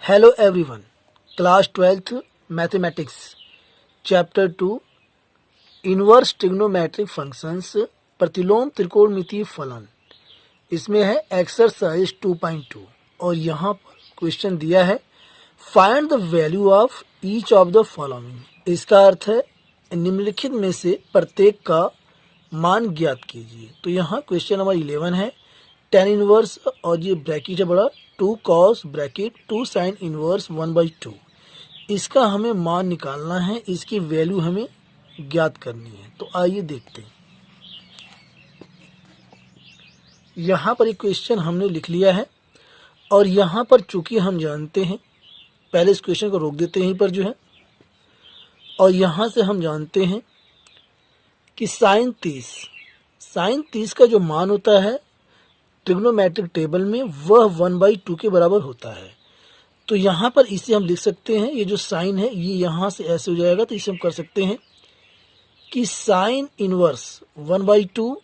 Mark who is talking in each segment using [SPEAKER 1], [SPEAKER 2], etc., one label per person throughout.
[SPEAKER 1] Hello everyone, class 12th mathematics chapter 2 inverse trigonometric functions प्रतिलोम त्रिकोणमितीय फलन। इसमें है एक्सरसाइज 2.2 और यहाँ पर क्वेश्चन दिया है find the value of each of the following. इसका अर्थ है निम्नलिखित में से प्रत्येक का मान ज्ञात कीजिए। तो यहाँ क्वेश्चन नंबर 11 है tan इनवर्स और ये ब्रैकेट है बड़ा 2 cos ब्रैकेट 2 sin इनवर्स 1/2। इसका हमें मान निकालना है, इसकी वैल्यू हमें ज्ञात करनी है। तो आइए देखते हैं। यहाँ पर एक क्वेश्चन हमने लिख लिया है और यहाँ पर चूंकि हम जानते हैं, पहले इस क्वेश्चन को रोक देते हैं यहीं पर जो है, और यहाँ से हम जानते हैं कि साइन 30 का जो मान होता है ट्रिग्नोमेट्रिक टेबल में वह 1/2 के बराबर होता है। तो यहाँ पर इसे हम लिख सकते हैं, ये जो साइन है ये यहाँ से ऐसे हो जाएगा, तो इसे हम कर सकते हैं कि sine inverse 1/2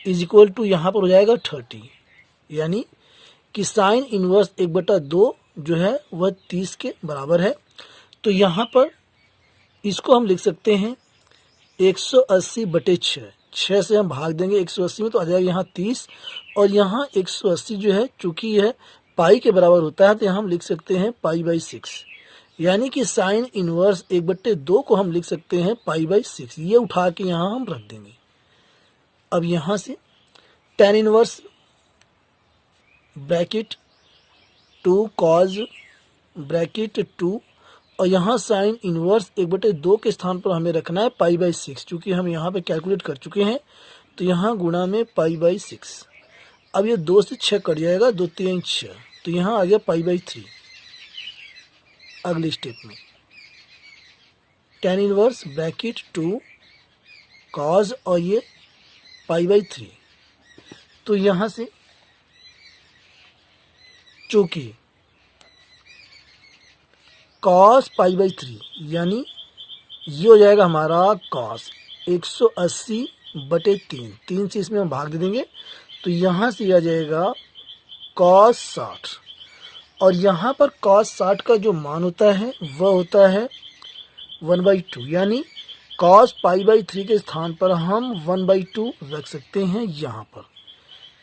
[SPEAKER 1] is equal to यहाँ पर हो जाएगा 30, यानी कि साइन इनवर्स 1/2 जो है वह 30 के बराबर है। तो यहाँ पर इसको हम लिख सकते हैं 180/6। 6 से हम भाग देंगे 180 में, तो आ जाएगा यहाँ 30, और यहाँ 180 जो है चूंकि यह पाई के बराबर होता है तो यहाँ हम लिख सकते हैं पाई/6, यानी कि साइन इनवर्स 1/2 को हम लिख सकते हैं पाई/6। ये उठा के यहाँ हम रख देंगे। अब यहाँ से tan inverse bracket 2 cos bracket 2 और यहाँ साइन इनवर्स 1/2 के स्थान पर हमें रखना है पाई/6। चूंकि हम यहाँ पे कैलकुलेट कर चुके हैं तो यहाँ गुणा में पाई/6। अब ये 2 से 6 कट जाएगा, 2 3 6, तो यहाँ आ गया पाई/3। अगले स्टेप में tan इनवर्स ब्रैकेट 2 cos और ये पाई/3। तो यहाँ से चूंकि cos पाई/3 यानी ये हो जाएगा हमारा cos 180/3। 3 से इसमें हम भाग दे देंगे, तो यहाँ से आ जाएगा cos 60, और यहाँ पर cos 60 का जो मान होता है वह होता है 1/2, यानी cos पाई/3 के स्थान पर हम 1/2 रख सकते हैं यहाँ पर।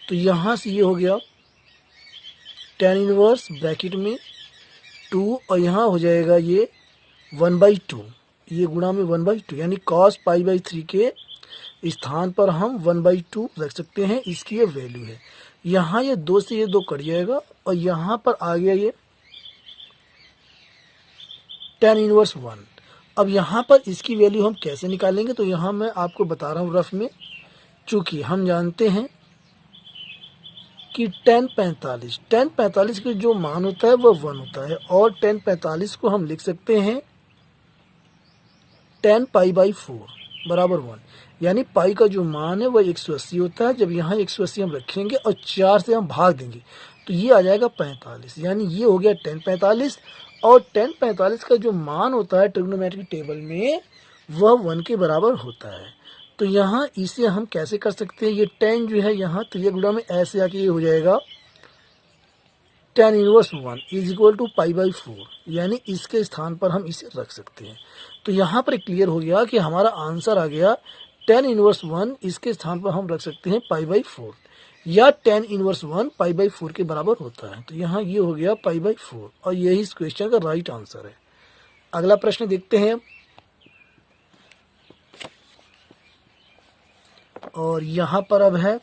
[SPEAKER 1] तो यहाँ से ये हो गया tan इनवर्स ब्रैकेट में 2 और यहाँ हो जाएगा ये 1/2, ये गुणा में 1/2, यानी cos पाई/3 के स्थान पर हम 1/2 रख सकते हैं। इसकी ये वैल्यू है। यहाँ ये 2 से ये 2 कट जाएगा और यहाँ पर आ गया ये tan इनवर्स 1। अब यहाँ पर इसकी वैल्यू हम कैसे निकालेंगे, तो यहाँ मैं आपको बता रहा हूँ रफ में। चूँकि हम जानते हैं कि tan 45 के जो मान होता है वह 1 होता है, और tan 45 को हम लिख सकते हैं tan पाई/4 बराबर 1, यानी पाई का जो मान है वह 180 होता है। जब यहाँ 180 हम रखेंगे और 4 से हम भाग देंगे तो ये आ जाएगा 45, यानी ये हो गया tan 45, और tan 45 का जो मान होता है ट्रिग्नोमेट्रिक टेबल में वह 1 के बराबर होता है। तो यहाँ इसे हम कैसे कर सकते हैं, ये tan जो है यहाँ तो ये गुणा में ऐसे आके ये हो जाएगा tan inverse 1 is equal to pi, यानी इसके स्थान पर हम इसे रख सकते हैं। तो यहाँ पर क्लियर हो गया कि हमारा आंसर आ गया tan इनवर्स 1, इसके स्थान पर हम रख सकते हैं पाई/4, या tan इनवर्स 1 पाई/4 के बराबर होता है। तो यहाँ ये हो गया पाई/4 और यही इस क्वेश्चन का राइट आंसर है। अगला प्रश्न देखते हैं, और यहाँ पर अब है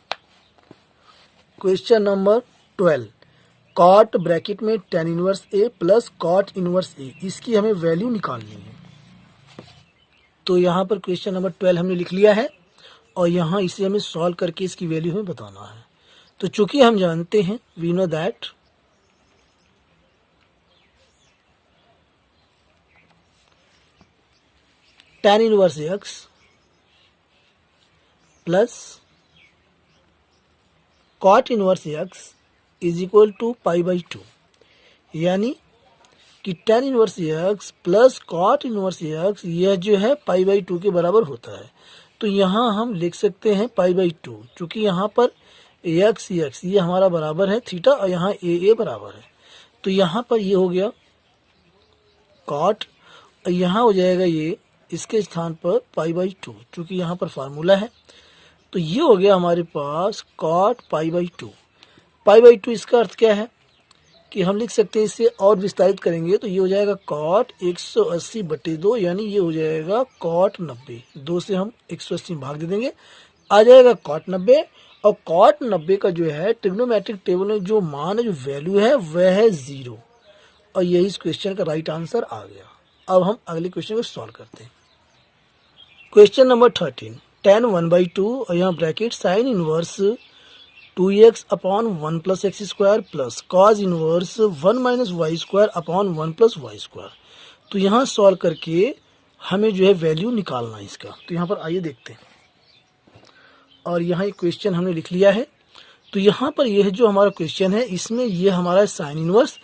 [SPEAKER 1] क्वेश्चन नंबर 12 cot ब्रैकेट में tan inverse a plus cot inverse a, इसकी हमें वैल्यू निकालनी है। तो यहाँ पर क्वेश्चन नंबर 12 हमने लिख लिया है और यहाँ इसे हमें सॉल्व करके इसकी वैल्यू हमें बताना है। तो चूंकि हम जानते हैं we know that tan inverse x plus cot inverse x is equal to पाई/2, यानी कि tan inverse x plus cot inverse x यह जो है पाई/2 के बराबर होता है। तो यहाँ हम लिख सकते हैं पाई/2, चूँकि यहाँ पर x ये हमारा बराबर है थीटा और यहाँ a बराबर है। तो यहाँ पर ये हो गया कॉट, और यहाँ हो जाएगा ये इसके स्थान पर π/2, चूँकि यहाँ पर फार्मूला है। तो ये हो गया हमारे पास कॉट π/2। π/2 इसका अर्थ क्या है कि हम लिख सकते हैं, इसे और विस्तारित करेंगे तो ये हो जाएगा कॉट 180/2, यानी ये हो जाएगा कॉट 90। 2 से हम 180 में भाग दे देंगे, आ जाएगा कॉट 90। और कॉट 90 का जो है ट्रिग्नोमेट्रिक टेबल में जो मान है, जो वैल्यू है, वह है 0। और यही इस क्वेश्चन का राइट आंसर आ गया। अब हम अगले क्वेश्चन को सॉल्व करते हैं। क्वेश्चन नंबर 13, tan 1/2 और यहाँ bracket sine inverse 2x upon 1 plus x square plus cos inverse 1 minus y square upon 1 plus y square. तो यहाँ सॉल्व करके हमें जो है वैल्यू निकालना है इसका। तो यहाँ पर आइए देखते हैं, और यहाँ एक क्वेश्चन हमने लिख लिया है। तो यहाँ पर यह जो हमारा क्वेश्चन है, इसमें ये हमारा साइन इनवर्स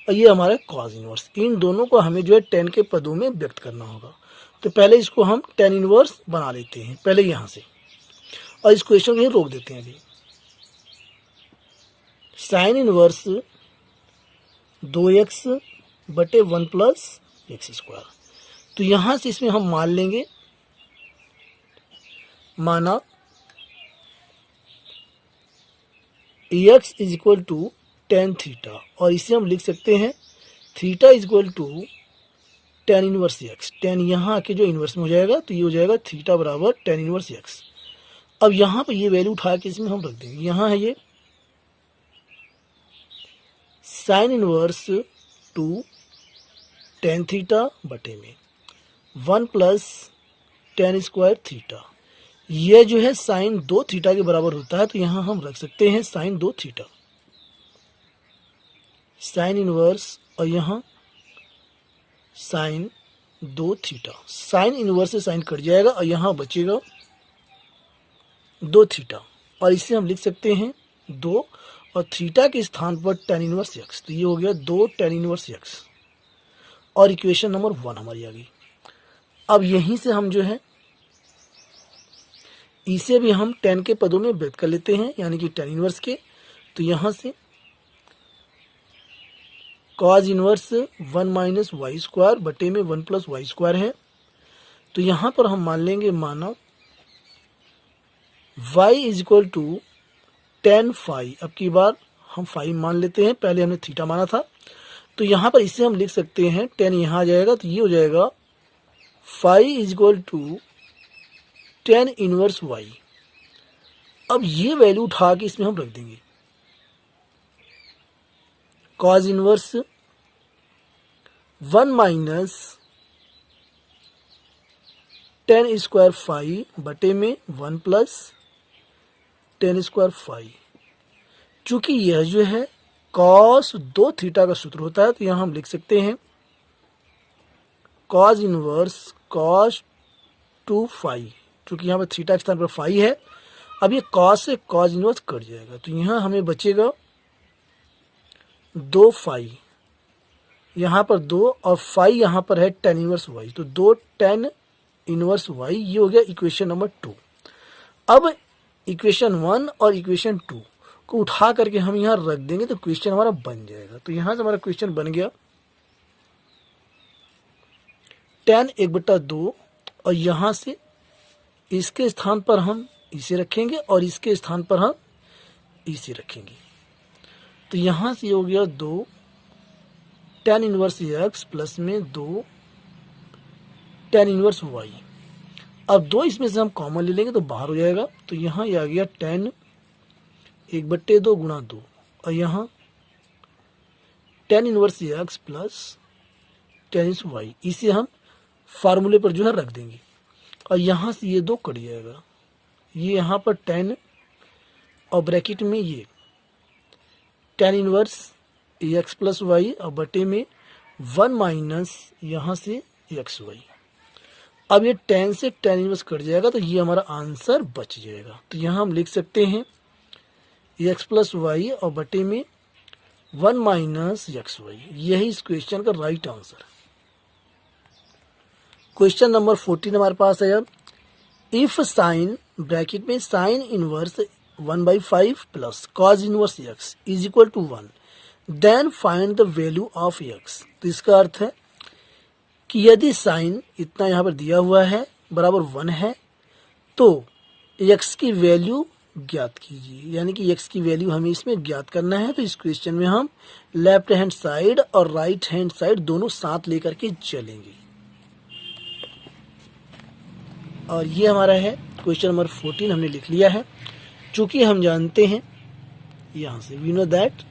[SPEAKER 1] और ये हमारा कॉज इनवर्स, इन दोनों को हमें जो है tan के पदों में व्यक्त करना होगा। तो पहले इसको हम tan इनवर्स बना लेते हैं पहले यहाँ से, और इस क्वेश्चन को यहीं रोक देते हैं अभी। Sine inverse 2x/1 plus x square. तो यहाँ से इसमें हम मान लेंगे, माना x is equal to tan theta, और इसे हम लिख सकते हैं theta is equal to tan inverse x। tan यहाँ आके जो इनवर्स में हो जाएगा, तो ये हो जाएगा थीटा बराबर tan इनवर्स x। अब यहाँ पर ये वैल्यू उठा के इसमें हम रख देंगे। यहाँ है ये साइन इनवर्स 2 tan थीटा बटे में 1 प्लस tan स्क्वायर थीटा। यह जो है साइन 2 थीटा के बराबर होता है, तो यहाँ हम रख सकते हैं साइन 2 थीटा, साइन इनवर्स, और यहाँ साइन 2 थीटा। साइन इनवर्स से साइन कट जाएगा और यहाँ बचेगा 2 थीटा, और इसे हम लिख सकते हैं 2, और थीटा के स्थान पर tan इनवर्स x। तो ये हो गया 2 tan इनवर्स x, और इक्वेशन नंबर 1 हमारी आ गई। अब यहीं से हम जो है इसे भी हम tan के पदों में व्यक्त कर लेते हैं, यानी कि tan इनवर्स के। तो यहाँ से cos inverse 1 minus y square बटे में 1 प्लस वाई स्क्वायर है। तो यहाँ पर हम मान लेंगे, माना y is equal to tan phi. अब की बार हम फाई मान लेते हैं, पहले हमने थीटा माना था। तो यहाँ पर इसे हम लिख सकते हैं tan यहाँ आ जाएगा, तो ये हो जाएगा phi is equal to tan inverse y। अब ये वैल्यू उठा के इसमें हम रख देंगे, cos inverse 1 minus tan square phi बटे में 1 प्लस tan स्क्वायर फाई। चूंकि यह जो है कॉस 2 थीटा का सूत्र होता है, तो यहाँ हम लिख सकते हैं कॉज इनवर्स कॉस 2 फाई। चूंकि यहाँ पर थीटा के स्थान पर फाई है, अब ये कॉस से कॉज इनवर्स कट जाएगा, तो यहाँ हमें बचेगा 2 फाई, यहाँ पर 2, और फाई यहाँ पर है tan इनवर्स y। तो 2 tan इनवर्स y, ये हो गया इक्वेशन नंबर 2। अब इक्वेशन 1 और इक्वेशन 2 को उठा करके हम यहाँ रख देंगे, तो क्वेश्चन हमारा बन जाएगा। तो यहाँ से हमारा क्वेश्चन बन गया tan 1/2, और यहाँ से इसके स्थान पर हम इसे रखेंगे और इसके स्थान पर हम इसे रखेंगे। तो यहाँ से हो गया 2 tan इनवर्स x प्लस में 2 tan इनवर्स y। अब 2 इसमें से हम कॉमन ले लेंगे तो बाहर हो जाएगा। तो यहाँ ये आ गया tan 1/2 गुणा 2, और यहाँ tan inverse x plus tan inverse y। इसे हम फार्मूले पर जो है रख देंगे, और यहाँ से ये 2 कट जाएगा, ये यहाँ पर tan, और ब्रैकेट में ये tan inverse x plus y, और बटे में 1 माइनस यहाँ से एक्स वाई। अब ये tan से tan इनवर्स कट जाएगा, तो ये हमारा आंसर बच जाएगा। तो यहाँ हम लिख सकते हैं x प्लस वाई और बटे में 1 माइनस एक्स वाई। यही इस क्वेश्चन का राइट आंसर है। क्वेश्चन नंबर 14 हमारे पास है। अब इफ साइन ब्रैकेट में sine inverse 1/5 plus cos inverse x is equal to 1, then find the value of x। तो इसका अर्थ है कि यदि साइन इतना यहाँ पर दिया हुआ है बराबर 1 है तो x की वैल्यू ज्ञात कीजिए, यानी कि x की वैल्यू हमें इसमें ज्ञात करना है। तो इस क्वेश्चन में हम लेफ्ट हैंड साइड और राइट हैंड साइड दोनों साथ लेकर के चलेंगे। और ये हमारा है क्वेश्चन नंबर 14 हमने लिख लिया है। चूंकि हम जानते हैं यहाँ से we know that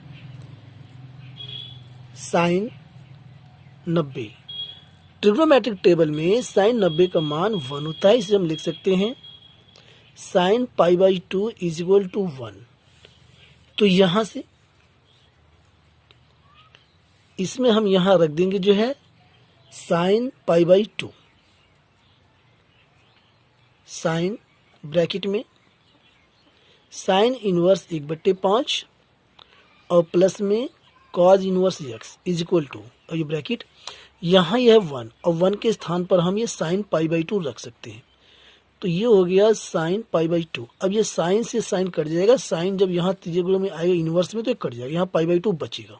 [SPEAKER 1] sine 90 trigonometric table में साइन 90 का मान 1 होता है। इसे हम लिख सकते हैं साइन π/2 इज इक्वल टू 1। तो यहां से इसमें हम यहां रख देंगे जो है साइन π/2, साइन ब्रैकेट में साइन इनवर्स 1/5 और प्लस में cos inverse x is equal to, और ये ब्रैकेट यहाँ यह 1 और 1 के स्थान पर हम ये साइन π/2 रख सकते हैं। तो ये हो गया साइन π/2। अब ये साइन से साइन कट जाएगा, साइन जब यहाँ तीसरे गुणे में आएगा इनवर्स में तो ये कट जाएगा, यहाँ π/2 बचेगा।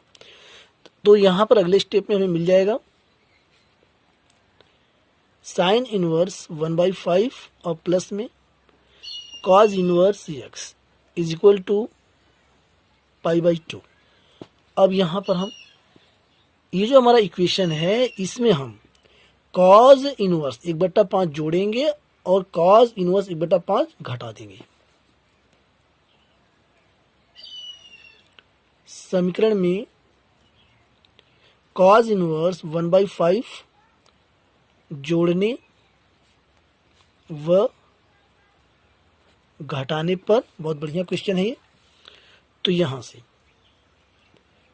[SPEAKER 1] तो यहाँ पर अगले स्टेप में हमें मिल जाएगा साइन इनवर्स 1/5 और प्लस में cos inverse x is equal to π/2। अब यहाँ पर हम ये जो हमारा इक्वेशन है इसमें हम कॉज इनवर्स 1/5 जोड़ेंगे और कॉज इनवर्स 1/5 घटा देंगे। समीकरण में कॉज इनवर्स 1/5 जोड़ने व घटाने पर, बहुत बढ़िया क्वेश्चन है ये। तो यहां से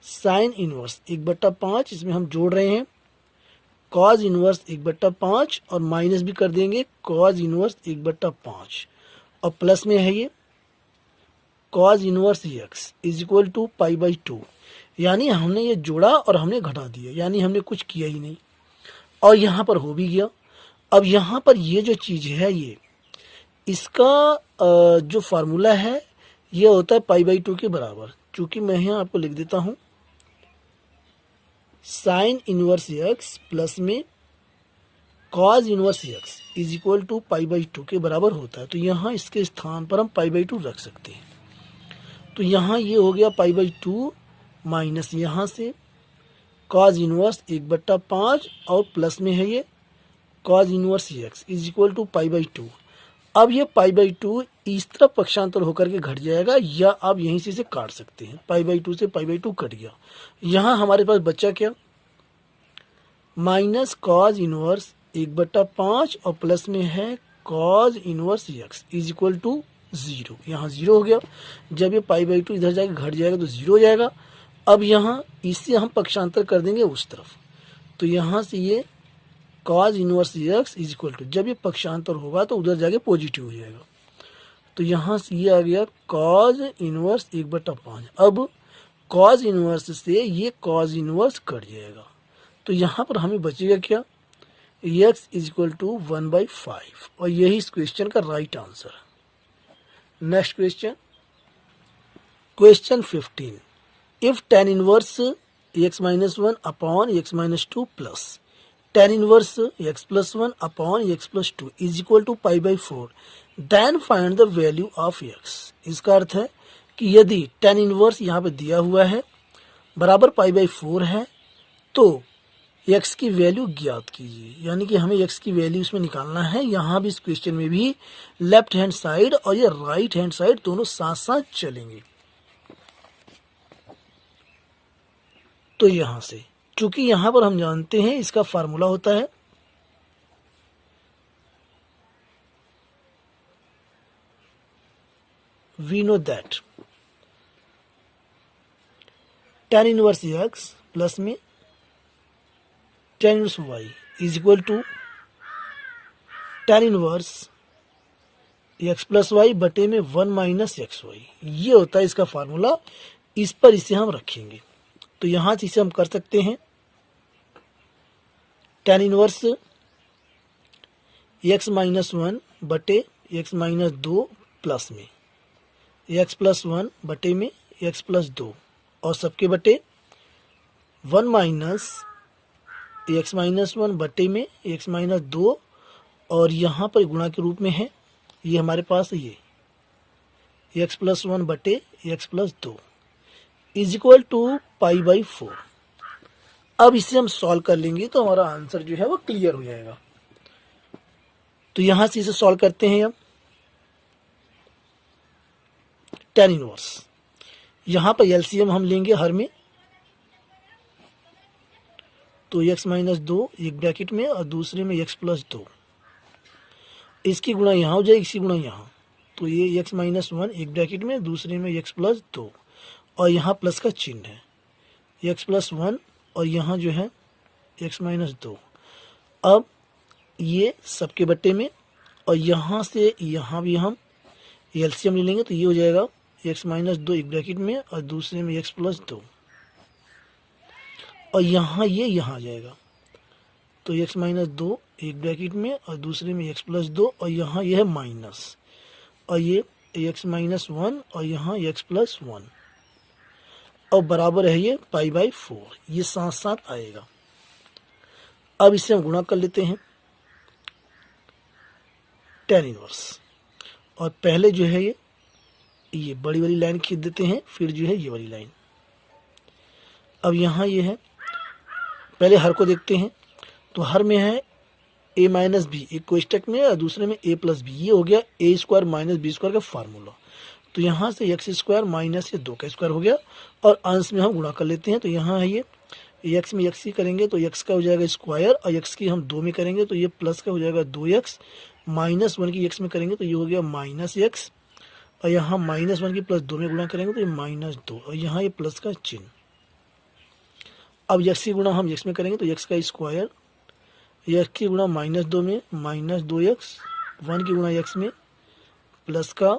[SPEAKER 1] साइन इनवर्स 1/5 इसमें हम जोड़ रहे हैं कॉज इनवर्स 1/5 और माइनस भी कर देंगे कॉज इनवर्स 1/5 और प्लस में है ये cos inverse x is equal to π/2। यानी हमने ये जोड़ा और हमने घटा दिया, यानी हमने कुछ किया ही नहीं और यहाँ पर हो भी गया। अब यहाँ पर ये जो चीज़ है ये इसका जो फार्मूला है ये होता है π/2 के बराबर। चूंकि मैं यहाँ आपको लिख देता हूँ साइन इनवर्स x प्लस में cos inverse x is equal to π/2 के बराबर होता है। तो यहाँ इसके स्थान पर हम π/2 रख सकते हैं। तो यहाँ ये हो गया π/2 माइनस यहाँ से कॉज इनवर्स 1/5 और प्लस में है ये cos inverse x is equal to π/2। अब ये π/2 इस तरफ पक्षांतर होकर के घट जाएगा, या आप यहीं से इसे काट सकते हैं। π/2 से π/2 कट गया। यहाँ हमारे पास बचा क्या माइनस कॉज इनवर्स 1/5 और प्लस में है cos inverse x is equal to 0। यहाँ 0 हो गया। जब ये π/2 इधर जाके घट जाएगा तो 0 हो जाएगा। अब यहाँ इससे हम पक्षांतर कर देंगे उस तरफ, तो यहाँ से ये cos inverse x is equal to, जब ये पक्षांतर होगा तो उधर जाके पॉजिटिव हो जाएगा। तो यहाँ से ये आ गया कॉज इनवर्स 1/5। अब कॉज इनवर्स से ये कॉज इनवर्स कट जाएगा। तो यहाँ पर हमें बचेगा क्या x इज इक्वल टू 1/5 और यही इस क्वेश्चन का राइट आंसर है। Next question, question 15। If tan inverse x minus 1 upon x minus 2 plus tan inverse x plus 1 upon x plus 2 is equal to π/4 then find the value of x। इसका अर्थ है कि यदि tan inverse यहाँ पे दिया हुआ है बराबर π/4 है तो x की वैल्यू ज्ञात कीजिए, यानी कि हमें x की वैल्यू इसमें निकालना है। यहाँ भी इस क्वेश्चन में भी लेफ्ट हैंड साइड और ये राइट हैंड साइड दोनों साथ साथ चलेंगे। तो यहाँ से चूंकि यहाँ पर हम जानते हैं इसका फार्मूला होता है we know that tan inverse x plus में tan inverse y is equal to tan inverse x plus y बटे में 1 माइनस XY। ये होता है इसका फार्मूला। इस पर इसे हम रखेंगे तो यहाँ से इसे हम कर सकते हैं tan इनवर्स x माइनस 1 बटे x माइनस 2 प्लस में x प्लस 1 बटे में x प्लस 2 और सबके बटे 1 माइनस एक्स माइनस वन बटे में एक्स माइनस दो, और यहाँ पर गुणा के रूप में है, ये हमारे पास ये एक्स प्लस वन बटे एक्स प्लस दो is equal to pi by four. अब इसे हम सॉल्व कर लेंगे तो हमारा आंसर जो है वो क्लियर हो जाएगा। तो यहां से इसे सॉल्व करते हैं हम। tan इनवर्स, यहां पर एलसीएम हम लेंगे हर में, तो x माइनस दो एक ब्रैकेट में और दूसरे में x प्लस दो, इसकी गुणा यहाँ हो जाएगी, इसकी गुणा यहाँ, तो ये x माइनस वन एक ब्रैकेट में, दूसरे में x प्लस दो, और यहाँ प्लस का चिन्ह है, x प्लस वन और यहाँ जो है x माइनस दो। अब ये सबके बट्टे में, और यहाँ से यहाँ भी हम एलसीएम ले लेंगे, तो ये हो जाएगा x माइनस दो एक ब्रैकेट में और दूसरे में x प्लस दो, और यहाँ ये यहाँ आ जाएगा, तो x माइनस दो एक ब्रैकेट में और दूसरे में x प्लस दो, और यहाँ यह है माइनस, और ये x माइनस वन और यहाँ x प्लस वन, और बराबर है ये पाई बाई फोर, ये साथ साथ आएगा। अब इसे हम गुणा कर लेते हैं tan इनवर्स, और पहले जो है ये बड़ी वाली लाइन खींच देते हैं, फिर जो है ये वाली लाइन। अब यहाँ ये है, पहले हर को देखते हैं, तो हर में है a माइनस बी एक कोष्टक में और दूसरे में a प्लस बी, ये हो गया a square minus B square का फार्मूला। तो यहाँ से एक्स स्क्वायर माइनस ये दो का स्क्वायर हो गया, और अंश में हम गुणा कर लेते हैं, तो यहाँ है ये एक्स में एक्स की करेंगे तो एक्स का हो जाएगा स्क्वायर, और एक्स की हम दो में करेंगे तो ये प्लस का हो जाएगा दो एक्स, माइनस वन की एक्स में करेंगे तो ये हो गया माइनस एक्स, और यहाँ माइनस वन की प्लस दो में गुणा करेंगे तो ये माइनस दो, और यहाँ ये प्लस का चिन्ह। अब एक्स की गुणा हम एक्स में करेंगे तो एक्स का स्क्वायर, एक्स की गुणा माइनस दो में माइनस दो एक्स, वन की गुणा एक्स में प्लस का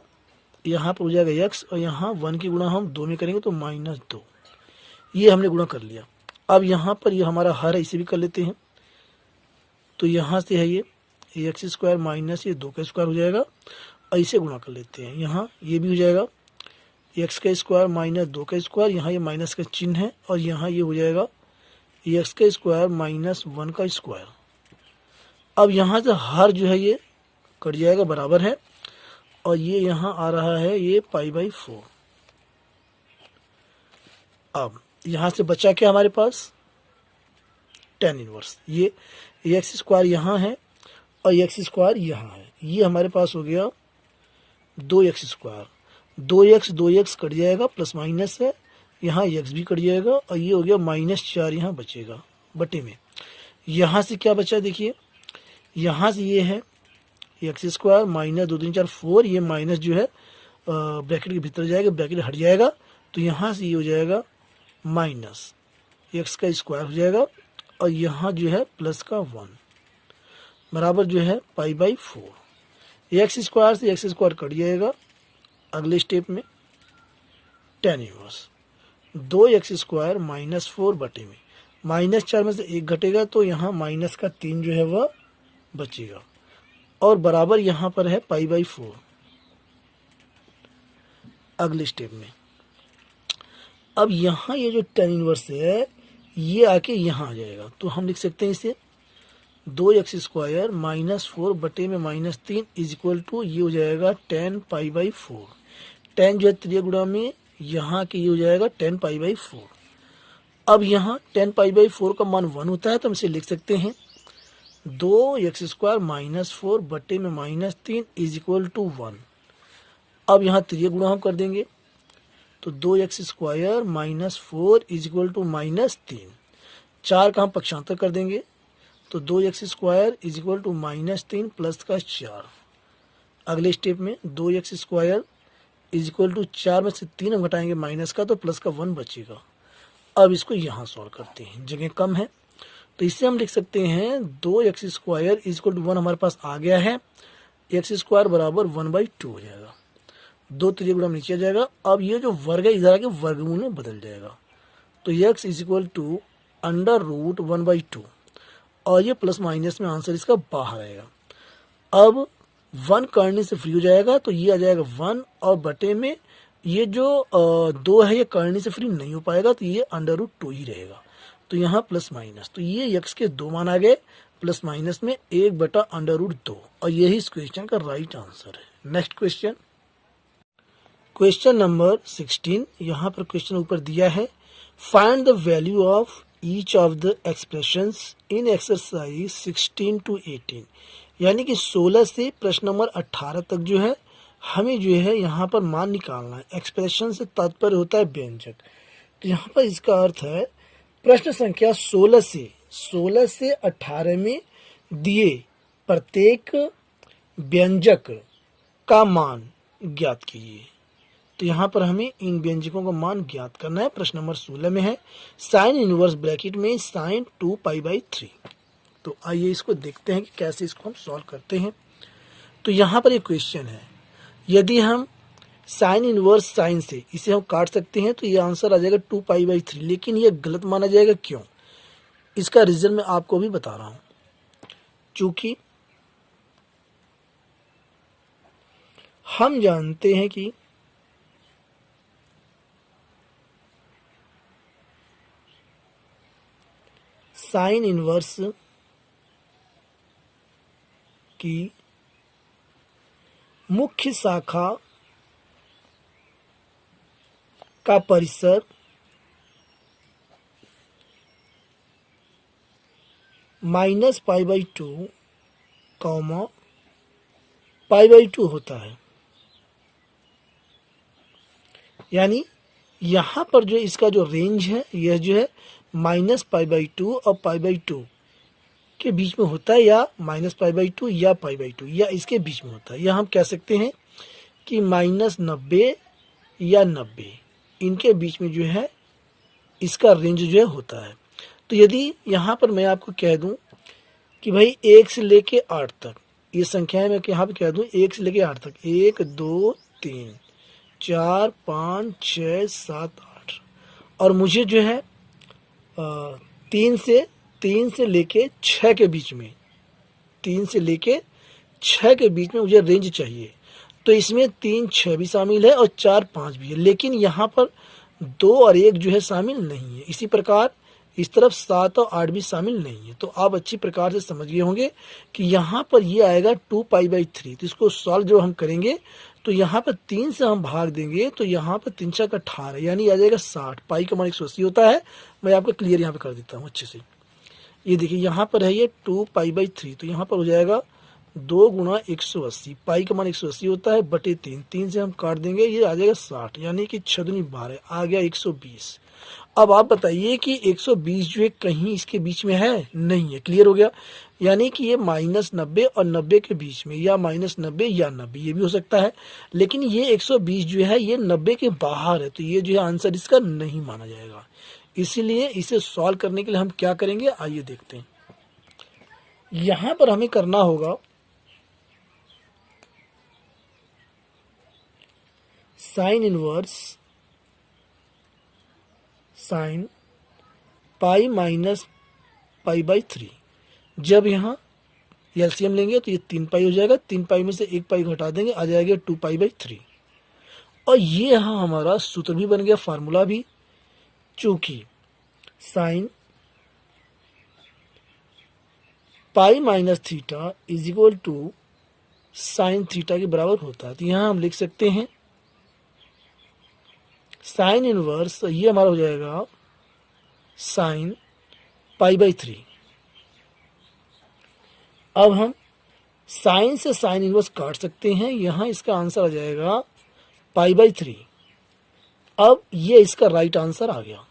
[SPEAKER 1] यहाँ पर हो जाएगा एक्स, और यहाँ वन की गुणा हम दो में करेंगे तो माइनस दो, ये हमने गुणा कर लिया। अब यहाँ पर ये हमारा हर है, इसे भी कर लेते हैं, तो यहाँ से है ये एक्स स्क्वायर माइनस ये दो का स्क्वायर हो जाएगा, और इसे गुणा कर लेते हैं, यहाँ ये भी हो जाएगा एक्स का स्क्वायर माइनस दो का स्क्वायर, यहाँ ये माइनस का चिन्ह है, और यहाँ ये हो जाएगा एक्स का स्क्वायर माइनस वन का स्क्वायर। अब यहाँ से हर जो है ये कट जाएगा, बराबर है, और ये यहाँ आ रहा है ये पाई बाई फोर। अब यहाँ से बचा क्या हमारे पास, tan इनवर्स, ये एक्स स्क्वायर यहाँ है और एक्स स्क्वायर यहाँ है, ये हमारे पास हो गया दो एक्स स्क्वायर, दो एक्स कट जाएगा, प्लस माइनस है, यहाँ एक्स भी कट जाएगा, और ये हो गया माइनस चार यहाँ बचेगा बटे में। यहाँ से क्या बचा देखिए, यहाँ से ये है एक्स स्क्वायर माइनस दो तीन चार फोर, ये माइनस जो है ब्रैकेट के भीतर जाएगा, ब्रैकेट हट जाएगा, तो यहाँ से ये हो जाएगा माइनस एक्स का स्क्वायर हो जाएगा, और यहाँ जो है प्लस का वन, बराबर जो है पाई बाई फोर। एक्स स्क्वायर से एक्स स्क्वायर कट जाएगा, अगले स्टेप में tan इनवर्स दो एक्स स्क्वायर माइनस फोर बटे में माइनस चार में से एक घटेगा, तो यहाँ माइनस का तीन जो है वह बचेगा, और बराबर यहाँ पर है पाई बाई फोर। अगले स्टेप में अब यहाँ ये जो tan इनवर्स है ये आके यहाँ आ जाएगा, तो हम लिख सकते हैं इसे दो एक्स स्क्वायर माइनस फोर बटे में माइनस तीन इज इक्वल टू, ये हो जाएगा tan pi by four. tan जो है त्रिय गुणा में यहाँ के ये हो जाएगा tan पाई बाई फोर। अब यहाँ tan पाई बाई फोर का मान वन होता है, तो हम इसे लिख सकते हैं दो एक्स स्क्वायर माइनस फोर बटे में माइनस तीन इज इक्वल टू वन। अब यहाँ त्रिय गुणा हम कर देंगे, तो दो x square minus four is equal to minus तीन, चार का हम पक्षांतर कर देंगे, तो दो x square is equal to minus तीन प्लस का चार। अगले स्टेप में दो x square is equal to चार में से तीन हम घटाएंगे माइनस का, तो प्लस का वन बचेगा। अब इसको यहाँ सॉल्व करते हैं, जगह कम है, तो इससे हम लिख सकते हैं दो x square is equal to one हमारे पास आ गया है, एक्स स्क्वायर बराबर वन बाई टू हो जाएगा, दो त्रिय गुणा नीचे आ जाएगा। अब ये जो वर्ग है इधर आके वर्गमूल में बदल जाएगा, तो x is equal to under root one by two, और ये प्लस माइनस में आंसर इसका बाहर आएगा। अब वन करने से फ्री हो जाएगा, तो ये आ जाएगा वन, और बटे में ये जो दो है ये करने से फ्री नहीं हो पाएगा, तो ये अंडर रूट टू ही रहेगा। तो यहाँ प्लस माइनस, तो ये यक्स के 2 मान आ गए, प्लस माइनस में 1/√2, और यही इस क्वेश्चन का राइट आंसर है। Next question, question number 16। यहाँ पर क्वेश्चन ऊपर दिया है, find the value of each of the expressions in exercise 16 to 18, यानी कि 16 से प्रश्न नंबर 18 तक जो है हमें जो है यहाँ पर मान निकालना है। एक्सप्रेशन से तात्पर्य होता है व्यंजक, तो यहाँ पर इसका अर्थ है प्रश्न संख्या 16 से 18 में दिए प्रत्येक व्यंजक का मान ज्ञात कीजिए। तो यहाँ पर हमें इन व्यंजकों का मान ज्ञात करना है। प्रश्न नंबर 16 में है साइन इनवर्स ब्रैकेट में sin 2π/3। तो आइए इसको देखते हैं कि कैसे इसको हम सॉल्व करते हैं। तो यहाँ पर एक क्वेश्चन है, यदि हम साइन इनवर्स साइन से इसे हम काट सकते हैं तो ये आंसर आ जाएगा 2π/3, लेकिन ये गलत माना जाएगा। क्यों? इसका रीजन मैं आपको भी बता रहा हूं। चूंकि हम जानते हैं कि साइन इनवर्स की मुख्य शाखा का परिसर -π/2, π/2 होता है। यानी यहाँ पर जो इसका जो रेंज है यह जो है -π/2 और π/2 के बीच में होता है, या -π/2 या π/2 या इसके बीच में होता है। या हम कह सकते हैं कि -90 या 90 इनके बीच में जो है इसका रेंज जो है होता है। तो यदि यहाँ पर मैं आपको कह दूं कि भाई 1 से लेके 8 तक ये संख्याएं मैं यहाँ पे कह दूं 1 से लेके 8 तक, 1 2 3 4 5 6 7 8, और मुझे जो है 3 से लेके 6 के बीच में, 3 से लेके 6 के बीच में मुझे रेंज चाहिए। तो इसमें 3 6 भी शामिल है और 4 5 भी है, लेकिन यहाँ पर 2 और 1 जो है शामिल नहीं है। इसी प्रकार इस तरफ 7 और 8 भी शामिल नहीं है। तो आप अच्छी प्रकार से समझ गए होंगे कि यहाँ पर ये आएगा 2π/3। तो इसको सॉल्व जब हम करेंगे तो यहाँ पर 3 से हम भाग देंगे तो यहाँ पर 3 × 18 यानी आ जाएगा 60। पाई का मान 180 होता है। मैं आपको क्लियर यहाँ पे कर देता हूँ अच्छे से। ये देखिए यहाँ पर है ये 2π/3, तो यहाँ पर हो जाएगा 2 × 180। पाई का मान 180 होता है बटे 3, 3 से हम काट देंगे ये आ जाएगा 60, यानी कि 6 दूनी 12 आ गया 120। अब आप बताइए कि 120 जो है कहीं इसके बीच में है? नहीं है। क्लियर हो गया? यानी कि ये -90 और 90 के बीच में, या -90 या 90 ये भी हो सकता है, लेकिन ये 120 जो है ये 90 के बाहर है, तो ये जो है आंसर इसका नहीं माना जाएगा। इसीलिए इसे सॉल्व करने के लिए हम क्या करेंगे, आइए देखते हैं। यहां पर हमें करना होगा sine inverse sine pi minus π/3। जब यहाँ एलसीएम लेंगे तो ये 3π हो जाएगा, 3π में से 1π घटा देंगे आ जाएगा 2π/3। और ये यहाँ हमारा सूत्र भी बन गया, फार्मूला भी, चूंकि sine pi minus theta is equal to sine theta के बराबर होता है। तो यहाँ हम लिख सकते हैं साइन इनवर्स, ये हमारा हो जाएगा साइन π/3। अब हम साइन से साइन इनवर्स काट सकते हैं, यहां इसका आंसर आ जाएगा π/3। अब ये इसका राइट आंसर आ गया।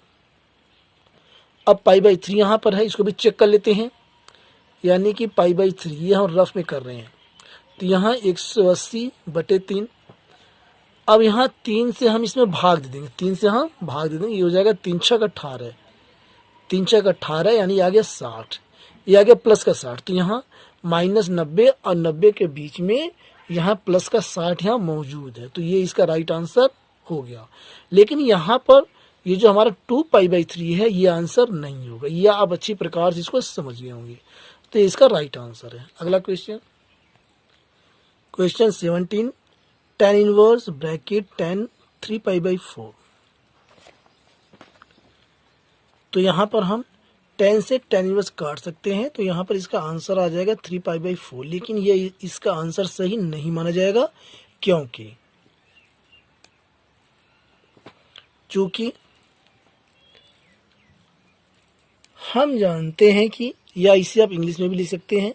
[SPEAKER 1] अब π/3 यहां पर है, इसको भी चेक कर लेते हैं, यानी कि π/3 ये हम रफ में कर रहे हैं। तो यहाँ 180/3। अब यहाँ 3 से हम इसमें भाग दे देंगे, 3 से हम भाग दे देंगे, ये हो जाएगा 3 × 18, 3 × 18 यानी आ गया 60, ये आ गया प्लस का 60। तो यहाँ -90 और 90 के बीच में यहाँ प्लस का 60 यहाँ मौजूद है, तो ये इसका राइट आंसर हो गया। लेकिन यहाँ पर ये जो हमारा 2π/3 है ये आंसर नहीं होगा, यह आप अच्छी प्रकार से इसको समझ गए होंगे। तो इसका राइट आंसर है। अगला question, question 17, tan inverse bracket tan 3π/4। तो यहाँ पर हम 10 से tan इनवर्स काट सकते हैं, तो यहाँ पर इसका आंसर आ जाएगा 3π/4। लेकिन ये इसका आंसर सही नहीं माना जाएगा, क्योंकि हम जानते हैं कि, या इसे आप इंग्लिश में भी लिख सकते हैं,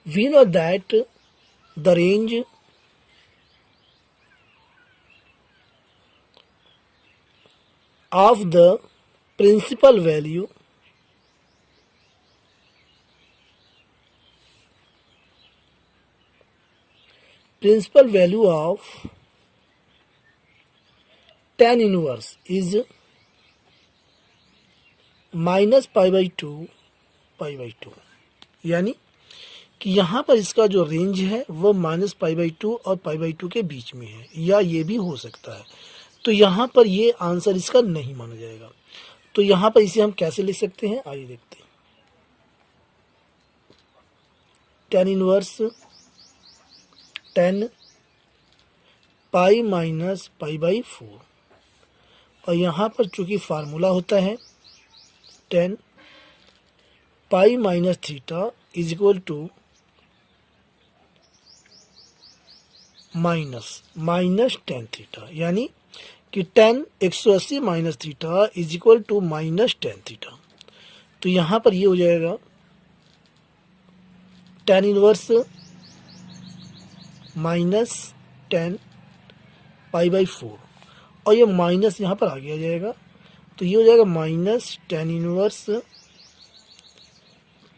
[SPEAKER 1] we know that the range of the principal value of tan inverse is -π/2 π/2। यानी कि यहाँ पर इसका जो रेंज है वो -π/2 और π/2 के बीच में है, या ये भी हो सकता है। तो यहाँ पर ये आंसर इसका नहीं माना जाएगा। तो यहाँ पर इसे हम कैसे लिख सकते हैं, आइए देखते हैं। tan इनवर्स 10 पाई माइनस π/4, और यहाँ पर चूंकि फार्मूला होता है tan pi minus theta is equal to minus tan theta, यानी कि tan 180 minus theta is equal to minus tan theta. तो यहाँ पर ये हो जाएगा tan इनवर्स माइनस tan π/4, और ये माइनस यहाँ पर आगे आ जाएगा, तो ये हो जाएगा माइनस tan इनवर्स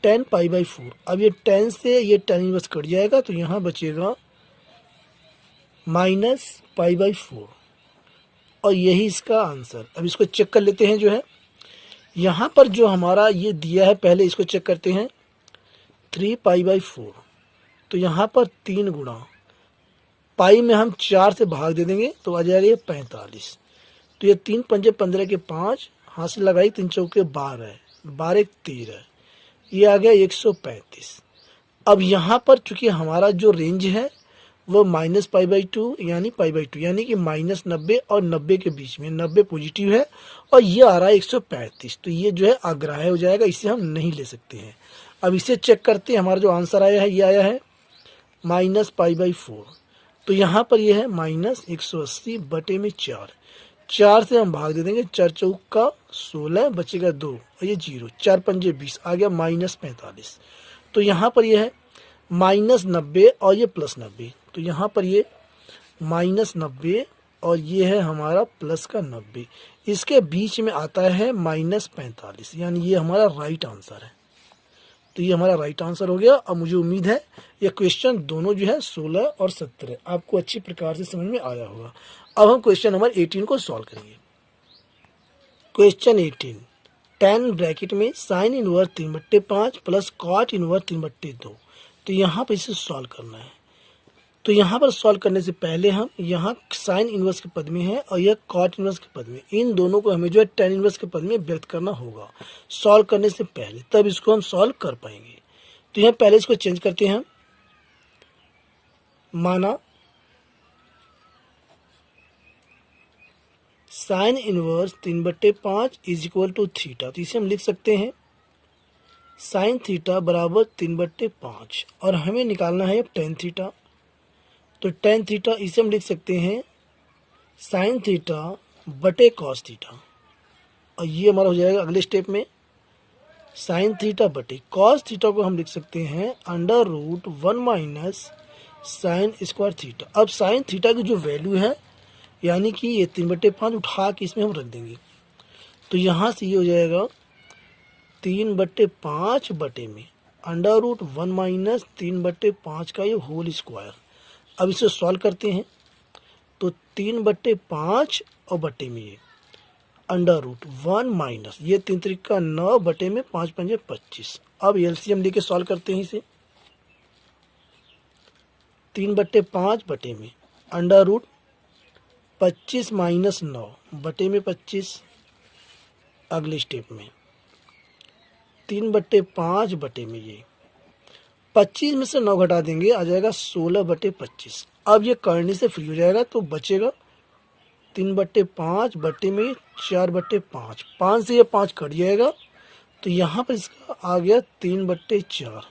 [SPEAKER 1] tan π/4। अब ये tan से ये tan इनवर्स कट जाएगा, तो यहाँ बचेगा माइनस π/4, और यही इसका आंसर। अब इसको चेक कर लेते हैं। जो है यहाँ पर जो हमारा ये दिया है, पहले इसको चेक करते हैं। 3π/4, तो यहाँ पर 3 गुणा पाई में हम 4 से भाग दे देंगे, तो आ जाएगा ये 45। तो ये 3 पंजे 15 के 5, हाथ से लगाई 3 चौके 12, 12 एक 13, ये आ गया 135। अब यहाँ पर चूंकि हमारा जो रेंज है वो -π/2 यानी π/2, यानी कि -90 और 90 के बीच में, 90 पॉजिटिव है और ये आ रहा है 135, तो ये जो है अग्राह्य हो जाएगा, इसे हम नहीं ले सकते हैं। अब इसे चेक करते हैं। हमारा जो आंसर आया है ये आया है -π/4। तो यहाँ पर ये है -180 बटे में 4, 4 से हम भाग दे देंगे, 4 चौका 16, बचेगा 2 और ये 0, 4 पंजे 20, आ गया -45। तो यहाँ पर ये है -90 और ये +90, तो यहाँ पर ये -90 और ये है हमारा प्लस का 90, इसके बीच में आता है -45, यानी ये हमारा राइट आंसर है। तो ये हमारा राइट आंसर हो गया। अब मुझे उम्मीद है ये क्वेश्चन दोनों जो है 16 और 17 आपको अच्छी प्रकार से समझ में आया होगा। अब हम क्वेश्चन नंबर 18 को सॉल्व करेंगे। क्वेश्चन 18, tan ब्रैकेट में sin inverse 3/5 plus cot inverse 3/2। तो यहाँ पर इसे सॉल्व करना है। तो यहाँ पर सॉल्व करने से पहले हम यहाँ साइन इनवर्स के पद में है और यह कॉट इनवर्स के पद में, इन दोनों को हमें जो है tan इनवर्स के पद में व्यक्त करना होगा सॉल्व करने से पहले, तब इसको हम सॉल्व कर पाएंगे। तो यहाँ पहले इसको चेंज करते हैं हम। माना sine inverse 3/5 is equal to theta, तो इसे हम लिख सकते हैं साइन थीटा बराबर 3/5, और हमें निकालना है अब tan थीटा। तो tan थीटा इसे हम लिख सकते हैं साइन थीटा बटे कॉस थीटा, और ये हमारा हो जाएगा अगले स्टेप में साइन थीटा बटे कॉस थीटा को हम लिख सकते हैं √1 माइनस साइन स्क्वायर थीटा। अब साइन थीटा की जो वैल्यू है, यानी कि ये 3/5 उठा के इसमें हम रख देंगे, तो यहाँ से ये हो जाएगा 3/5 बटे में √1 माइनस 3/5 का ये होल स्क्वायर। अब इसे सॉल्व करते हैं, तो 3/5 और बटे में ये √1 माइनस ये 3 त्रिका 9 बटे में 5 पंजे 25। अब एलसीएम लेके सॉल्व करते हैं इसे। 3/5 बटे में √25 माइनस 9 बटे में 25। अगले स्टेप में 3/5 बटे में ये 25 में से 9 घटा देंगे, आ जाएगा 16/25। अब ये करने से फ्री हो जाएगा, तो बचेगा 3/5 बट्टे में 4/5, 5 से ये 5 कट जाएगा, तो यहाँ पर इसका आ गया 3/4,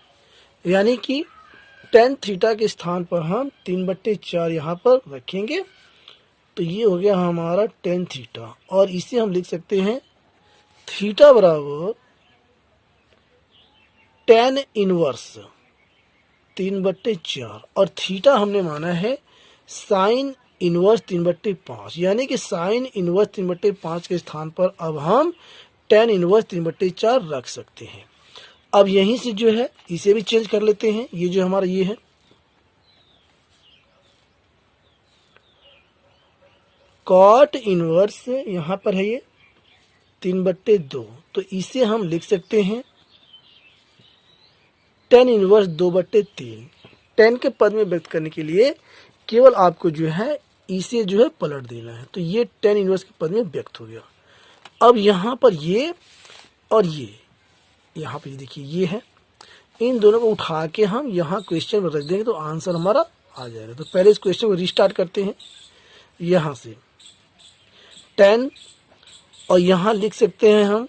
[SPEAKER 1] यानी कि tan थीटा के स्थान पर हम 3/4 यहाँ पर रखेंगे, तो ये हो गया हमारा tan थीटा। और इसे हम लिख सकते हैं थीटा बराबर tan इनवर्स 3/4, और थीटा हमने माना है साइन इनवर्स 3/5, यानी कि साइन इनवर्स 3/5 के स्थान पर अब हम tan इनवर्स 3/4 रख सकते हैं। अब यहीं से जो है इसे भी चेंज कर लेते हैं, ये जो हमारा ये है कॉट इनवर्स, यहाँ पर है ये 3/2, तो इसे हम लिख सकते हैं tan इनवर्स 2/3। tan के पद में व्यक्त करने के लिए केवल आपको जो है इसे जो है पलट देना है, तो ये tan इनवर्स के पद में व्यक्त हो गया। अब यहाँ पर ये और ये, यहाँ पे देखिए ये है, इन दोनों को उठा के हम यहाँ क्वेश्चन में रख देंगे तो आंसर हमारा आ जाएगा। तो पहले इस क्वेश्चन को रिस्टार्ट करते हैं यहाँ से, tan, और यहाँ लिख सकते हैं हम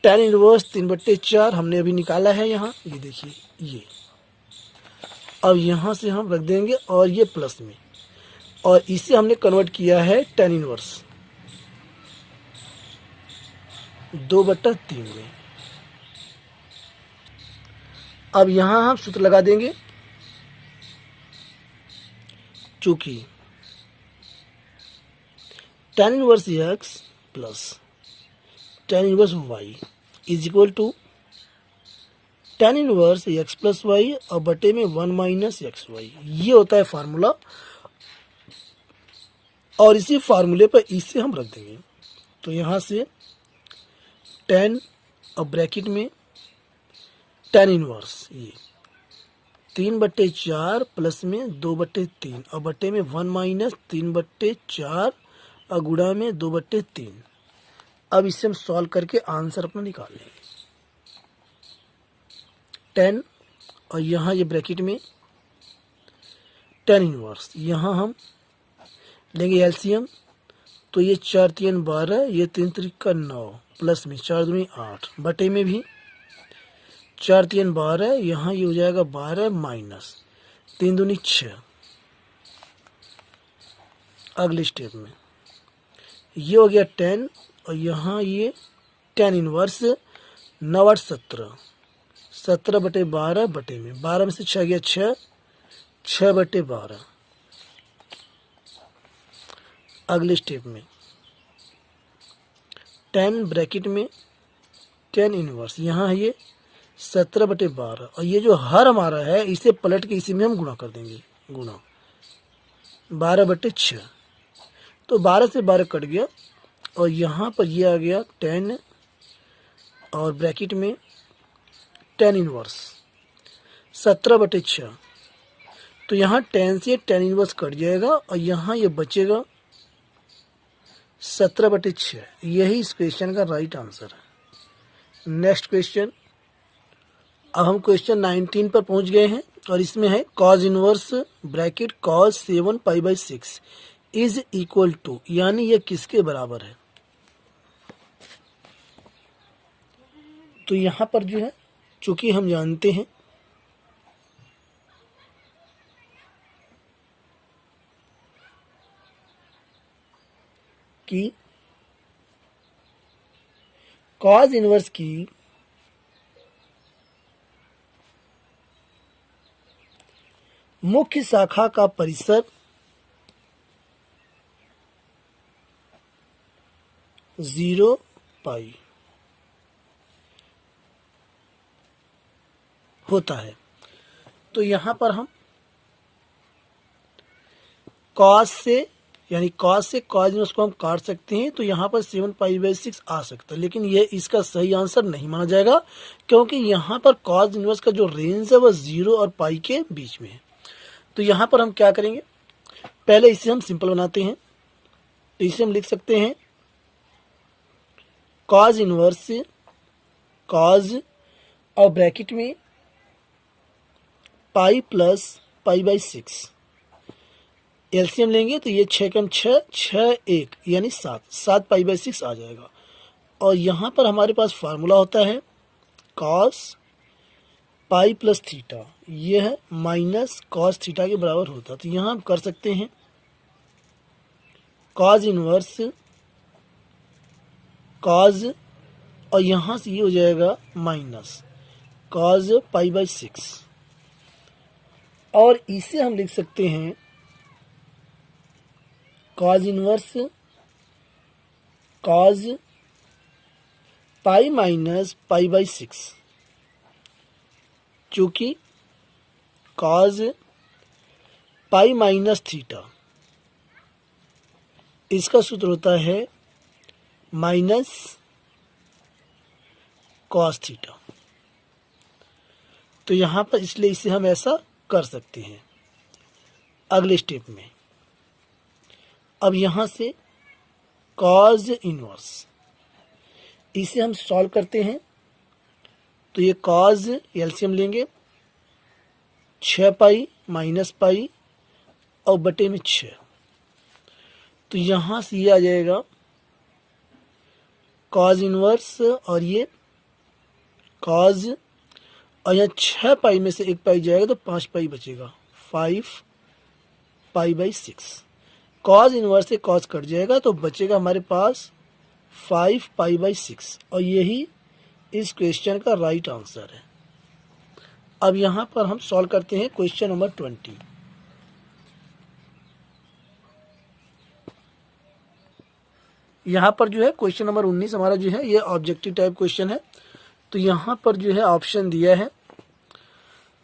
[SPEAKER 1] tan इनवर्स 3/4 हमने अभी निकाला है यहाँ, ये देखिए ये। अब यहाँ से हम रख देंगे और ये प्लस में, और इसे हमने कन्वर्ट किया है tan इनवर्स 2/3 में। अब यहाँ हम सूत्र लगा देंगे, चूंकि tan inverse x plus tan inverse y is equal to tan inverse x plus y और बटे में 1 माइनस एक्स वाई, ये होता है फार्मूला। और इसी फार्मूले पर इसे हम रख देंगे, तो यहाँ से tan और ब्रैकेट में tan इनवर्स ये 3/4 प्लस में 2/3 और बटे में 1 माइनस 3/4 और गुणा में 2/3। अब इसे हम सॉल्व करके आंसर अपना निकाल लेंगे। tan और यहाँ ये ब्रैकेट में tan इनवर्स, यहाँ हम लेंगे एलसीएम, तो ये 4 3 12, ये 3 3 9 प्लस में 4 दूनी 8, बटे में भी 4 3 12, यहाँ ये हो जाएगा 12 माइनस 3 दूनी 6। अगले स्टेप में ये हो गया 10, और यहाँ ये tan इनवर्स 9 8 17, 17/12 बटे में 12 में से 6 गया 6, 6/12। अगले स्टेप में tan ब्रैकेट में tan इनवर्स, यहाँ है ये 17/12, और ये जो हर हमारा है इसे पलट के इसी में हम गुणा कर देंगे, गुणा 12/6, तो 12 से 12 कट गया, और यहाँ पर ये आ गया 10 और ब्रैकेट में tan इनवर्स 17/6, तो यहाँ 10 से tan इनवर्स कट जाएगा और यहाँ ये बचेगा 17/6। यही इस क्वेश्चन का राइट आंसर है। नेक्स्ट क्वेश्चन, अब हम क्वेश्चन 19 पर पहुंच गए हैं, और इसमें है cos inverse bracket cos 7π/6 is equal to, यानी ये किसके बराबर है। तो यहाँ पर जो है चूंकि हम जानते हैं कि cos इनवर्स की मुख्य शाखा का परिसर 0π होता है, तो यहाँ पर हम cos से यानी cos से cos इनवर्स को हम काट सकते हैं, तो यहाँ पर 7π/6 आ सकता है, लेकिन यह इसका सही आंसर नहीं माना जाएगा, क्योंकि यहाँ पर cos इनवर्स का जो रेंज है वह 0 और पाई के बीच में है। तो यहाँ पर हम क्या करेंगे, पहले इसे हम सिंपल बनाते हैं, तो इसे हम लिख सकते हैं cos इनवर्स cos और ब्रैकेट में पाई प्लस π/6 एलसीएम लेंगे तो ये 6 कम 6, 6 1 यानी 7, 7 पाई बाई 6 आ जाएगा। और यहाँ पर हमारे पास फार्मूला होता है कॉस पाई प्लस थीटा, ये है माइनस कॉस थीटा के बराबर होता है। तो यहाँ हम कर सकते हैं कॉस इनवर्स कॉस, और यहाँ से ये हो जाएगा माइनस कॉस पाई बाई 6, और इसे हम लिख सकते हैं cos inverse cos pi minus pi by 6, चूँकि कॉस पाई माइनस थीटा इसका सूत्र होता है माइनस कॉस थीटा। तो यहाँ पर इसलिए इसे हम ऐसा कर सकते हैं। अगले स्टेप में अब यहाँ से कॉस इनवर्स, इसे हम सॉल्व करते हैं। तो ये कॉस एलसीएम लेंगे 6 पाई माइनस पाई और बटे में 6, तो यहाँ से ये आ जाएगा कॉस इनवर्स, और ये कॉस, और यहाँ 6 पाई में से 1 पाई जाएगा तो 5 पाई बचेगा, 5 पाई बाई 6। कॉस इनवर्स से कॉस कट जाएगा तो बचेगा हमारे पास 5 पाई बाई 6, और यही इस क्वेश्चन का राइट आंसर है। अब यहाँ पर हम सॉल्व करते हैं क्वेश्चन नंबर 20। यहाँ पर जो है क्वेश्चन नंबर 19 हमारा जो है ये ऑब्जेक्टिव टाइप क्वेश्चन है। तो यहाँ पर जो है ऑप्शन दिया है,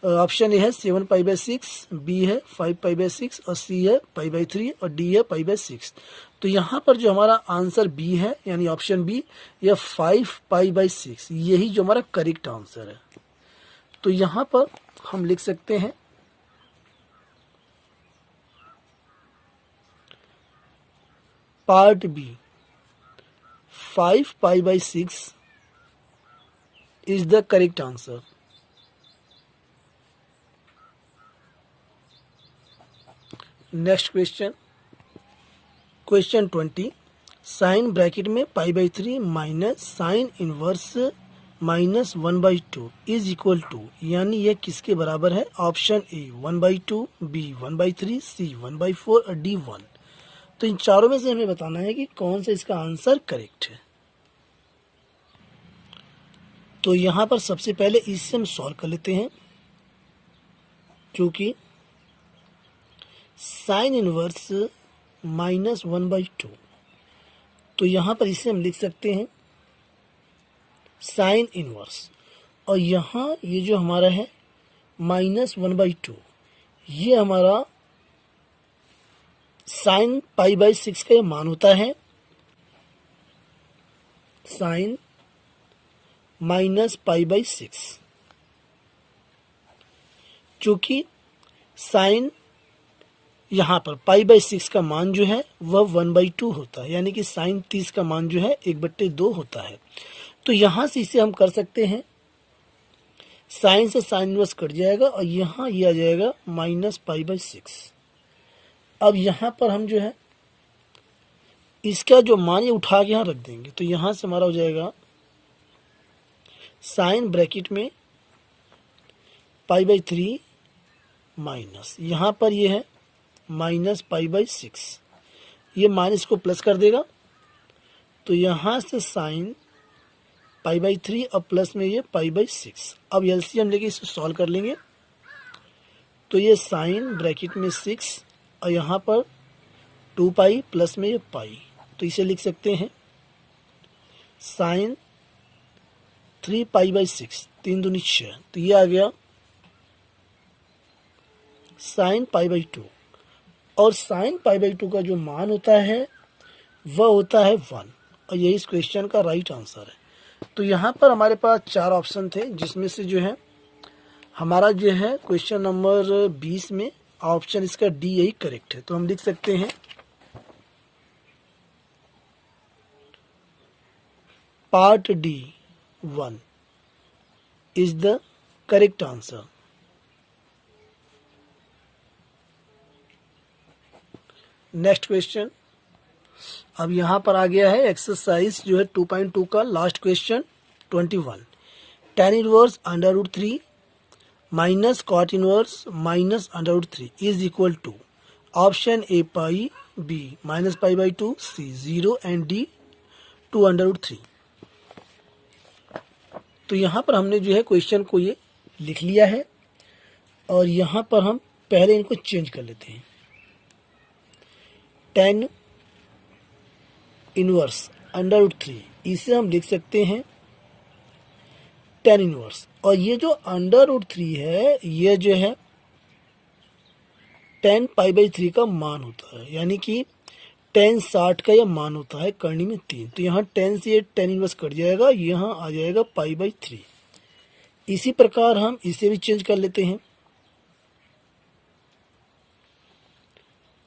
[SPEAKER 1] ऑप्शन ए है 7 पाई बाई 6, बी है 5 पाई बाई 6, और सी है पाई बाई 3, और डी है पाई बाई 6। तो यहाँ पर जो हमारा आंसर बी है यानी ऑप्शन बी, यह 5 पाई बाई 6, यही जो हमारा करेक्ट आंसर है। तो यहाँ पर हम लिख सकते हैं part B 5 pi by 6 is the correct answer. Next question, question 20, sine bracket में pi by 3 minus sine inverse minus 1/2 is equal to, यानी यह किसके बराबर है? ऑप्शन ए 1/2, बी 1/3, सी 1/4 और डी 1। तो इन चारों में से हमें बताना है कि कौन सा इसका आंसर करेक्ट है। तो यहाँ पर सबसे पहले इससे हम सॉल्व कर लेते हैं, क्योंकि साइन इनवर्स माइनस 1/2, तो यहाँ पर इसे हम लिख सकते हैं साइन इनवर्स, और यहाँ ये जो हमारा है माइनस 1/2, ये हमारा साइन पाई बाई 6 का ये मान होता है, साइन माइनस पाई बाई 6, चूंकि साइन यहाँ पर पाई बाई 6 का मान जो है वह 1/2 होता है, यानी कि साइन 30 का मान जो है 1/2 होता है। तो यहाँ से इसे हम कर सकते हैं, साइन से साइन इनवर्स कट जाएगा और यहाँ ये आ जाएगा माइनस पाई बाई 6। अब यहाँ पर हम जो है इसका जो मान ये उठा के यहाँ रख देंगे, तो यहाँ से हमारा हो जाएगा साइन ब्रैकेट में पाई बाई 3 माइनस, यहाँ पर ये है माइनस पाई बाई 6, ये माइनस को प्लस कर देगा, तो यहाँ से साइन पाई बाई 3 और प्लस में ये पाई बाई 6। अब एलसीएम लेके इसे सॉल्व कर लेंगे, तो ये साइन ब्रैकेट में 6 और यहाँ पर 2 पाई प्लस में ये पाई, तो इसे लिख सकते हैं साइन 3 पाई बाई 6, 3 दूनी 6, तो ये आ गया साइन पाई बाई 2, और साइन पाई बाई 2 का जो मान होता है वह होता है 1, और यही इस क्वेश्चन का राइट आंसर है। तो यहाँ पर हमारे पास 4 ऑप्शन थे, जिसमें से जो है हमारा जो है क्वेश्चन नंबर 20 में ऑप्शन इसका डी यही करेक्ट है। तो हम लिख सकते हैं part D 1 is the correct answer. Next question, अब यहाँ पर आ गया है एक्सरसाइज जो है 2.2 का last question 21। tan inverse under root 3 minus cot inverse minus under root 3 is equal to option A pi, B minus pi by 2, C 0 and D 2 under root 3। तो यहाँ पर हमने जो है क्वेश्चन को ये लिख लिया है और यहाँ पर हम पहले इनको चेंज कर लेते हैं। tan इनवर्स अंडर रूट 3 इसे हम लिख सकते हैं tan इनवर्स, और ये जो अंडर रूट 3 है ये जो है tan पाई बाई 3 का मान होता है, यानी कि tan 60 का यह मान होता है करनी में 3। तो यहाँ tan से ये tan इनवर्स कट जाएगा, यहाँ आ जाएगा पाई बाई 3। इसी प्रकार हम इसे भी चेंज कर लेते हैं।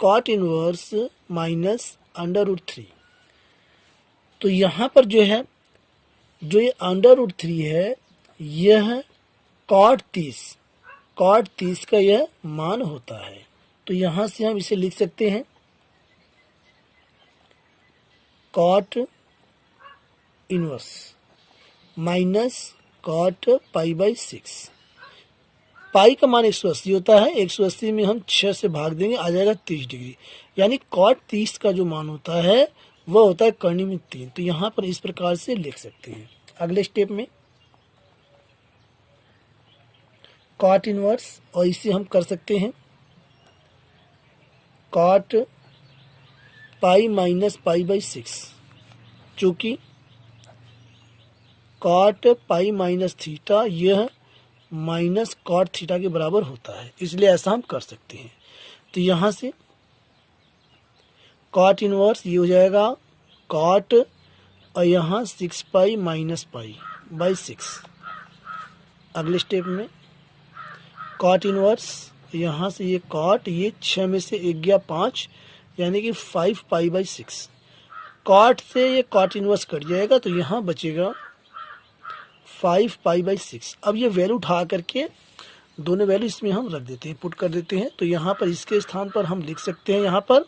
[SPEAKER 1] cot inverse minus under root 3, तो यहाँ पर जो है जो ये अंडर रूट 3 है यह cot 30 का यह मान होता है। तो यहाँ से हम इसे लिख सकते हैं cot inverse minus cot pi by 6। पाई का मान 180 होता है, 180 में हम 6 से भाग देंगे, आ जाएगा 30 डिग्री, यानी cot 30 का जो मान होता है वह होता है करनी में 3। तो यहाँ पर इस प्रकार से लिख सकते हैं। अगले स्टेप में cot इनवर्स, और इसे हम कर सकते हैं cot pi minus pi by 6, चूँकि cot पाई माइनस थीटा यह माइनस cot थीटा के बराबर होता है, इसलिए ऐसा हम कर सकते हैं। तो यहाँ से cot इनवर्स ये हो जाएगा cot और यहाँ 6 पाई माइनस पाई बाई 6। अगले स्टेप में cot इनवर्स, यहाँ से ये cot, ये 6 में से 1 गया 5, यानी कि 5 पाई बाई 6। cot से ये cot इनवर्स कट जाएगा, तो यहाँ बचेगा 5 पाई बाई 6। अब ये वैल्यू उठा करके दोनों वैल्यू इसमें हम रख देते हैं, पुट कर देते हैं। तो यहाँ पर इसके स्थान पर हम लिख सकते हैं, यहाँ पर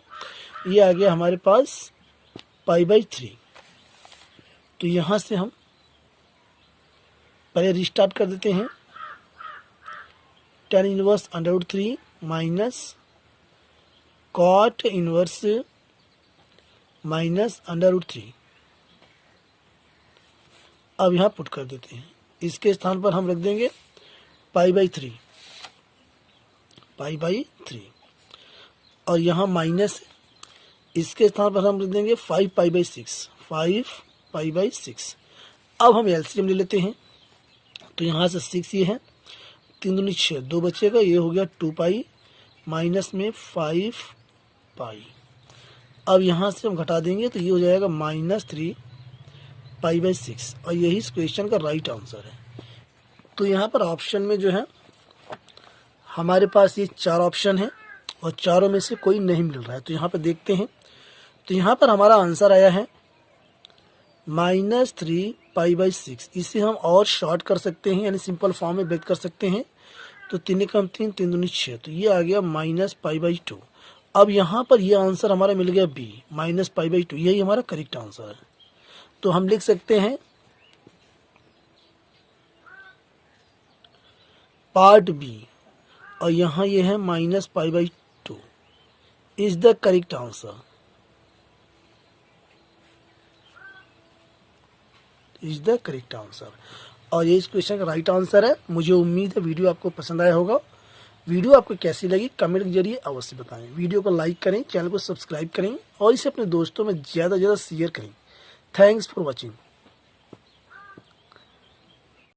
[SPEAKER 1] ये आ गया हमारे पास पाई बाई 3। तो यहाँ से हम पहले रिस्टार्ट कर देते हैं। tan inverse under root 3 minus cot inverse minus under root 3। अब यहाँ पुट कर देते हैं, इसके स्थान पर हम रख देंगे पाई बाई 3, और यहाँ माइनस, इसके स्थान पर हम रख देंगे 5 पाई बाई 6। अब हम एलसीएम ले लेते हैं। तो यहाँ से 6 ये है, 3 दूनी 6, 2 बचेगा, ये हो गया 2 पाई माइनस में 5 पाई। अब यहाँ से हम घटा देंगे तो ये हो जाएगा -3 पाई बाई 6, और यही इस क्वेश्चन का राइट आंसर है। तो यहाँ पर ऑप्शन में जो है हमारे पास ये 4 ऑप्शन है और चारों में से कोई नहीं मिल रहा है। तो यहाँ पर देखते हैं, तो यहाँ पर हमारा आंसर आया है -3 पाई बाई 6। इसे हम और शॉर्ट कर सकते हैं, यानी सिंपल फॉर्म में व्यक्त कर सकते हैं। तो 3 कम 3, 3 दूनी 6, तो ये आ गया -पाई बाई 2। अब यहाँ पर ये आंसर हमारा मिल गया बी, -पाई बाई 2, यही हमारा करेक्ट आंसर है। तो हम लिख सकते हैं पार्ट बी, और यहाँ ये है -पाई by 2 is the correct answer, और ये इस क्वेश्चन का राइट आंसर है। मुझे उम्मीद है वीडियो आपको पसंद आया होगा। वीडियो आपको कैसी लगी कमेंट के जरिए अवश्य बताएं। वीडियो को लाइक करें, चैनल को सब्सक्राइब करें और इसे अपने दोस्तों में ज़्यादा से ज़्यादा शेयर करें। Thanks for watching.